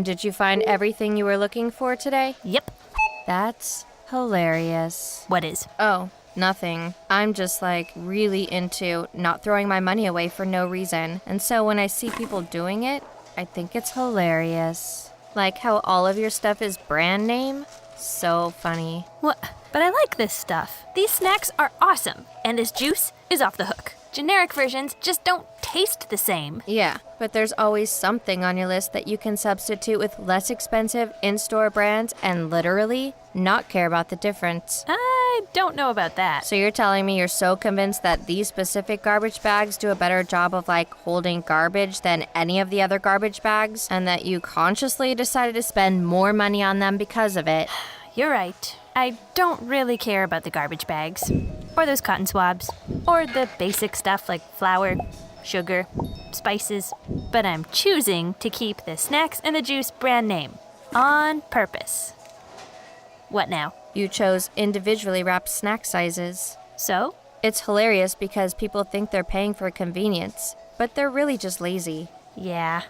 And did you find everything you were looking for today? Yep. That's hilarious. What is? Oh, nothing. I'm just really into not throwing my money away for no reason. And so when I see people doing it, I think it's hilarious. Like how all of your stuff is brand name. So funny. What? But I like this stuff. These snacks are awesome, and this juice is off the hook. Generic versions just don't taste the same. Yeah, but there's always something on your list that you can substitute with less expensive in-store brands and literally not care about the difference. I don't know about that. So you're telling me you're so convinced that these specific garbage bags do a better job of holding garbage than any of the other garbage bags, and that you consciously decided to spend more money on them because of it? You're right. I don't really care about the garbage bags, or those cotton swabs, or the basic stuff like flour, sugar, spices, but I'm choosing to keep the snacks and the juice brand name on purpose. What now? You chose individually wrapped snack sizes. So? It's hilarious because people think they're paying for convenience, but they're really just lazy. Yeah.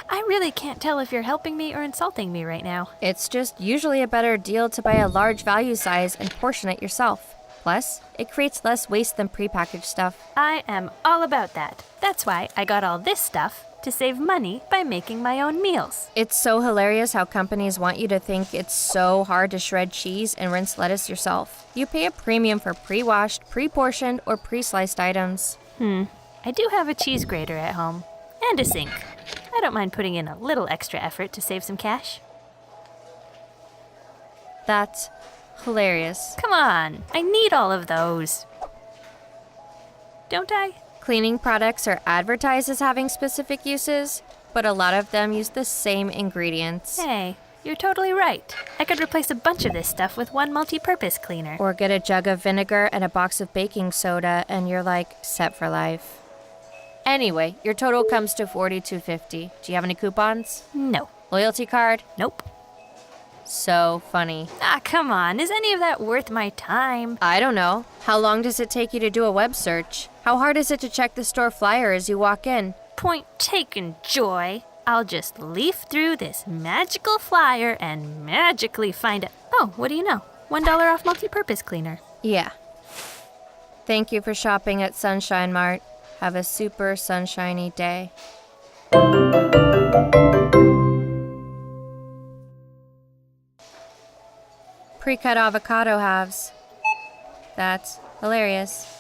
I really can't tell if you're helping me or insulting me right now. It's just usually a better deal to buy a large value size and portion it yourself. Plus, it creates less waste than prepackaged stuff. I am all about that. That's why I got all this stuff to save money by making my own meals. It's so hilarious how companies want you to think it's so hard to shred cheese and rinse lettuce yourself. You pay a premium for pre-washed, pre-portioned, or pre-sliced items. I do have a cheese grater at home. And a sink. I don't mind putting in a little extra effort to save some cash. That's hilarious. Come on, I need all of those. Don't I? Cleaning products are advertised as having specific uses, but a lot of them use the same ingredients. Hey, you're totally right. I could replace a bunch of this stuff with one multi-purpose cleaner. Or get a jug of vinegar and a box of baking soda and you're set for life. Anyway, your total comes to $42.50. Do you have any coupons? No. Loyalty card? Nope. So funny. Ah, come on. Is any of that worth my time? I don't know. How long does it take you to do a web search? How hard is it to check the store flyer as you walk in? Point taken, Joy. I'll just leaf through this magical flyer and magically find it. Oh, what do you know? $1 off multi-purpose cleaner. Yeah. Thank you for shopping at Sunshine Mart. Have a super sunshiny day. Pre-cut avocado halves. That's hilarious.